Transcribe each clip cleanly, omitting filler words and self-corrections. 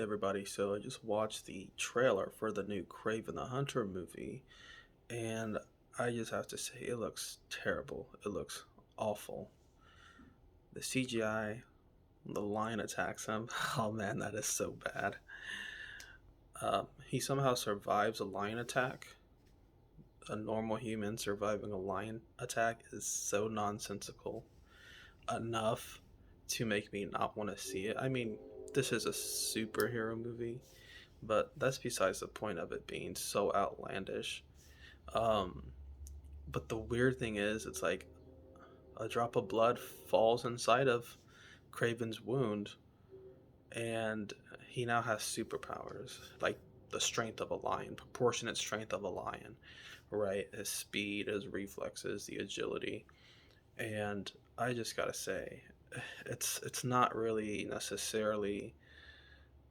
Hey everybody, so I just watched the trailer for the new Kraven the Hunter movie, and I just have to say it looks terrible. It looks awful. The CGI, the lion attacks him. Oh man, that is so bad. He somehow survives a lion attack. A normal human surviving a lion attack is so nonsensical enough to make me not want to see it. I mean, this is a superhero movie, but that's besides the point of it being so outlandish. Um, but the weird thing is, it's like a drop of blood falls inside of Craven's wound, and he now has superpowers, like the strength of a lion, proportionate strength of a lion, right? His speed, his reflexes, the agility, and I just gotta say, it's not really necessarily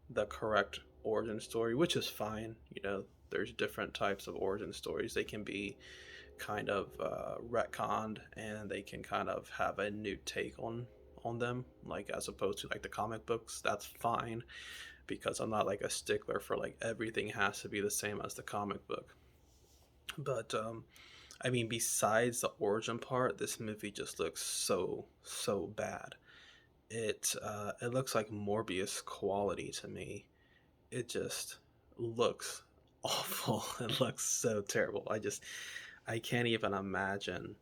the correct origin story, which is fine. There's different types of origin stories. They can be kind of retconned, and they can kind of have a new take on them, like as opposed to like the comic books. That's fine because I'm not like a stickler for like everything has to be the same as the comic book. But I mean, besides the origin part, this movie just looks so bad. It looks like Morbius quality to me. It just looks awful. It looks so terrible. I can't even imagine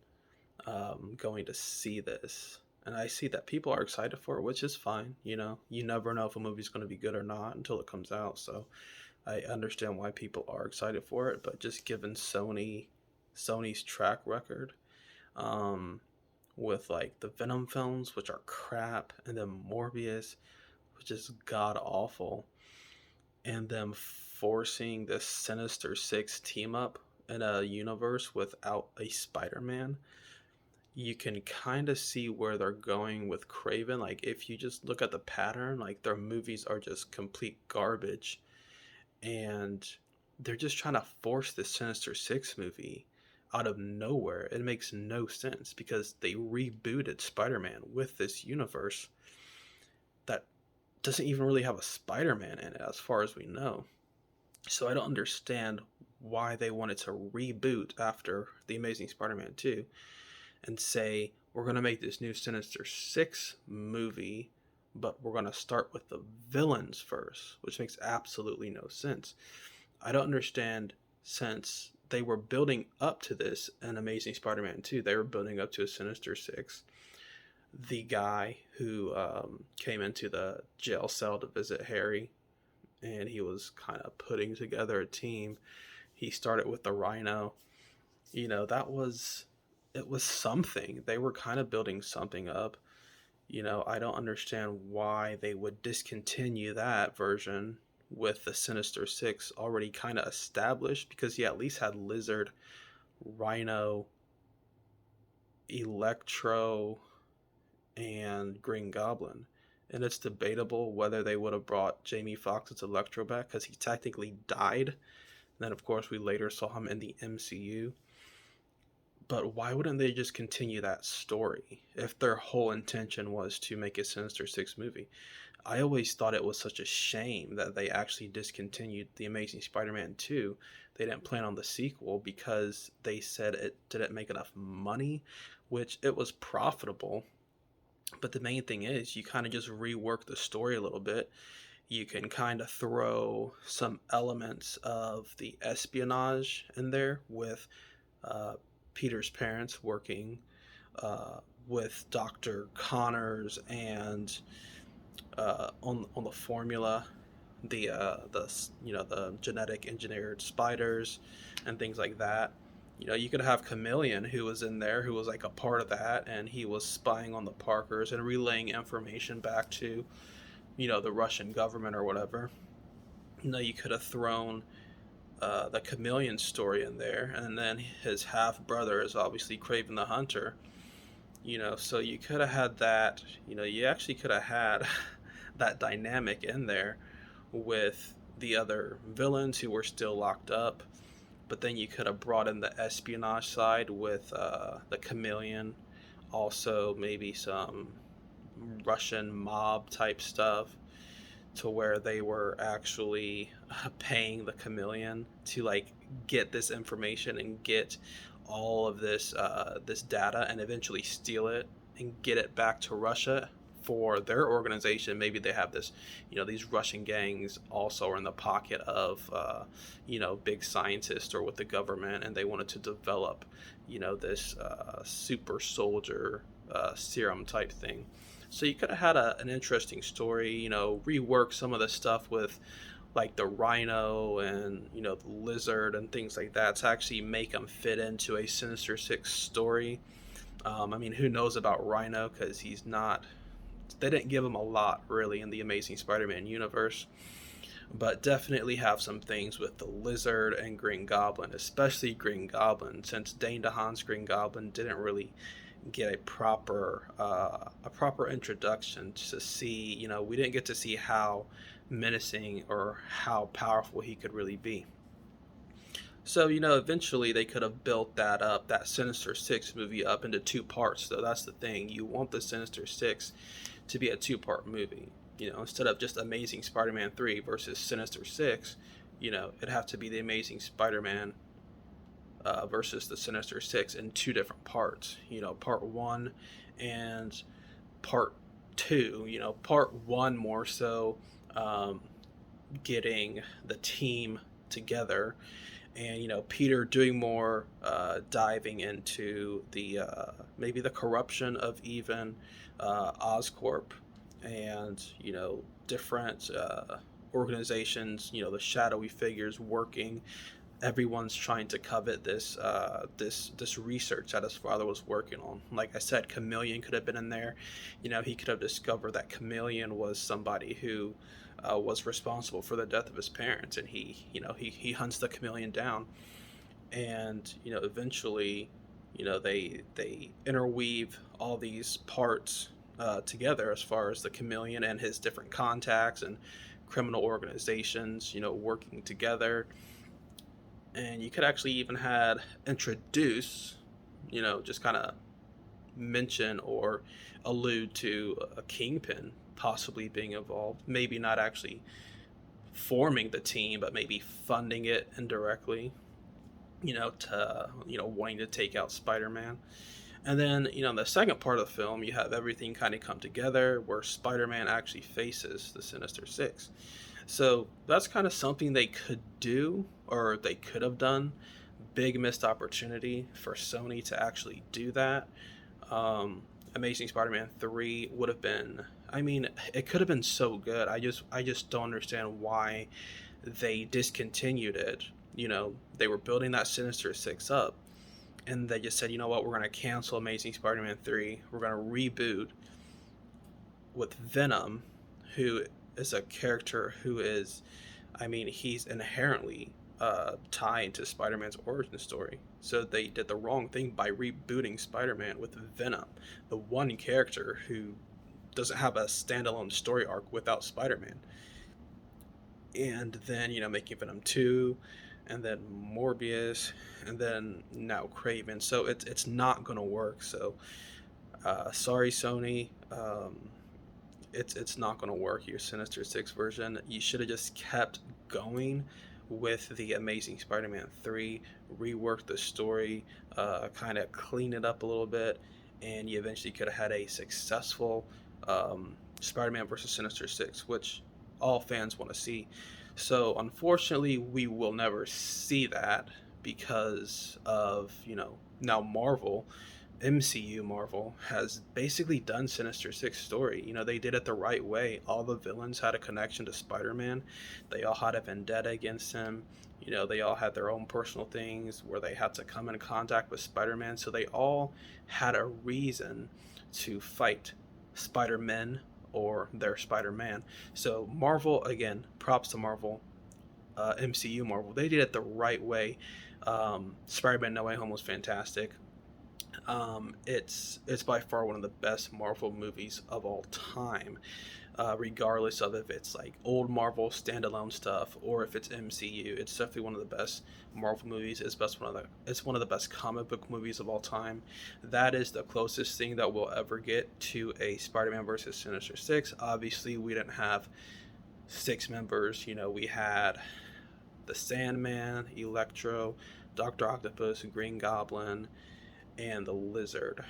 going to see this. And I see that people are excited for it, which is fine. You never know if a movie's going to be good or not until it comes out. So I understand why people are excited for it. But just given Sony's track record, um, with like the Venom films, which are crap, and then Morbius, which is god awful, and them forcing this Sinister Six team up in a universe without a Spider-Man, you can kind of see where they're going with Craven. Like, if you just look at the pattern, like, their movies are just complete garbage, and they're just trying to force this Sinister Six movie out of nowhere. It makes no sense because they rebooted Spider-Man with this universe that doesn't even really have a Spider-Man in it, as far as we know. So I don't understand why they wanted to reboot after The Amazing Spider-Man 2 and say, we're going to make this new Sinister Six movie, but we're going to start with the villains first, which makes absolutely no sense. I don't understand, since they were building up to this in Amazing Spider-Man 2, they were building up to a Sinister Six. The guy who came into the jail cell to visit Harry, and he was kind of putting together a team. He started with the Rhino. That was it was something. They were kind of building something up. I don't understand why they would discontinue that version with the Sinister Six already kind of established, because he at least had Lizard, Rhino, Electro, and Green Goblin. And it's debatable whether they would have brought Jamie Foxx's Electro back, because he technically died. And then, of course, we later saw him in the MCU. But why wouldn't they just continue that story if their whole intention was to make a Sinister Six movie? I always thought it was such a shame that they actually discontinued The Amazing Spider-Man 2. They didn't plan on the sequel because they said it didn't make enough money, which it was profitable. But the main thing is, you kind of just rework the story a little bit. You can kind of throw some elements of the espionage in there with uh, Peter's parents working with Dr. Connors, and on the formula, the genetic engineered spiders and things like that. You could have Chameleon, who was in there, who was like a part of that, and he was spying on the Parkers and relaying information back to the Russian government or whatever. You could have thrown the Chameleon story in there, and then his half brother is obviously Kraven the Hunter. So you could have had that. You actually could have had that dynamic in there with the other villains who were still locked up. But then you could have brought in the espionage side with the Chameleon, also maybe some Russian mob type stuff to where they were actually paying the chameleon to like get this information and get all of this data and eventually steal it and get it back to Russia for their organization. Maybe they have this, these Russian gangs also are in the pocket of, big scientists or with the government, and they wanted to develop, this super soldier serum type thing. So you could have had an interesting story, rework some of the stuff with like the rhino and the lizard and things like that to actually make them fit into a Sinister Six story. I mean, who knows about Rhino, because he's not. They didn't give him a lot really in the Amazing Spider-Man universe, but definitely have some things with the Lizard and Green Goblin, especially Green Goblin, since Dane DeHaan's Green Goblin didn't really get a proper introduction to see. We didn't get to see how menacing or how powerful he could really be. So, eventually they could have built that up, that Sinister Six movie up into two parts, though. That's the thing. You want the Sinister Six to be a two-part movie. Instead of just Amazing Spider-Man 3 versus Sinister Six, it'd have to be the Amazing Spider-Man versus the Sinister Six in two different parts. Part one and part two. Part one more so getting the team together, and Peter doing more diving into the maybe the corruption of even Oscorp, and different organizations, the shadowy figures working. Everyone's trying to covet this research that his father was working on. Like I said, Chameleon could have been in there. He could have discovered that Chameleon was somebody who was responsible for the death of his parents, and he hunts the Chameleon down, and eventually, they interweave all these parts together, as far as the Chameleon and his different contacts and criminal organizations, working together. And you could actually even had introduce, just kind of mention or allude to a Kingpin possibly being involved. Maybe not actually forming the team, but maybe funding it indirectly, to, wanting to take out Spider-Man. And then, in the second part of the film, you have everything kind of come together where Spider-Man actually faces the Sinister Six. So that's kind of something they could do, or they could have done. Big missed opportunity for Sony to actually do that. Amazing Spider-Man 3 would have been, I mean, it could have been so good. I just don't understand why they discontinued it. They were building that Sinister Six up, and they just said, you know what, we're going to cancel Amazing Spider-Man 3. We're going to reboot with Venom, who is a character who is, I mean, he's inherently tied to Spider-Man's origin story. So they did the wrong thing by rebooting Spider-Man with Venom, the one character who doesn't have a standalone story arc without Spider-Man. And then, making Venom 2, and then Morbius, and then now Kraven. So it's not going to work. So sorry, Sony. It's not going to work, your Sinister Six version. You should have just kept going with the Amazing Spider-Man 3, rework the story, kind of clean it up a little bit, and you eventually could have had a successful Spider-Man versus Sinister Six, which all fans want to see. So unfortunately, we will never see that because of, now MCU Marvel has basically done Sinister Six story. They did it the right way. All the villains had a connection to Spider-Man. They all had a vendetta against him. They all had their own personal things where they had to come in contact with Spider-Man. So they all had a reason to fight Spider-Man or their Spider-Man. So Marvel, again, props to Marvel, MCU Marvel. They did it the right way. Spider-Man No Way Home was fantastic. It's by far one of the best Marvel movies of all time, regardless of if it's like old Marvel standalone stuff or if it's MCU. It's definitely one of the best Marvel movies. It's one of the best comic book movies of all time. That is the closest thing that we'll ever get to a Spider-Man versus Sinister Six. Obviously, we didn't have six members. You know, we had the Sandman, Electro, Doctor Octopus, Green Goblin, and the Lizard.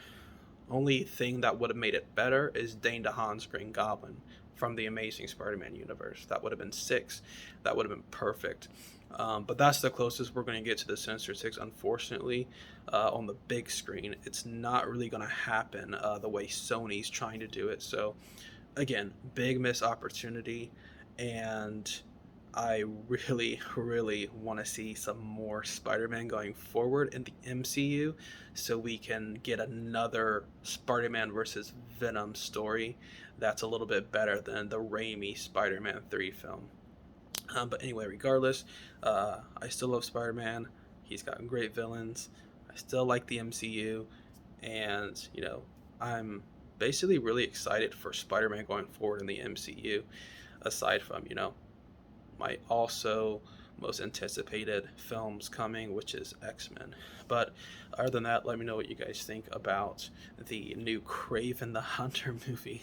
Only thing that would have made it better is Dane DeHaan's Green Goblin from the Amazing Spider-Man universe. That would have been six. That would have been perfect. But that's the closest we're going to get to the Sinister Six, unfortunately, on the big screen. It's not really going to happen the way Sony's trying to do it. So, again, big missed opportunity. And I really, really want to see some more Spider Man going forward in the MCU so we can get another Spider Man versus Venom story that's a little bit better than the Raimi Spider Man 3 film. But anyway, regardless, I still love Spider Man. He's got great villains. I still like the MCU. And, you know, I'm basically really excited for Spider Man going forward in the MCU, aside from, you know, my also most anticipated films coming, which is X-Men. But other than that, let me know what you guys think about the new Kraven the Hunter movie.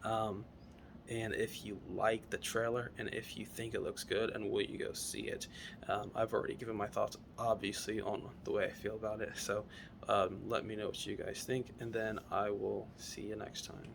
Um, and if you like the trailer and if you think it looks good, and will you go see it. I've already given my thoughts, obviously, on the way I feel about it. So let me know what you guys think, and then I will see you next time.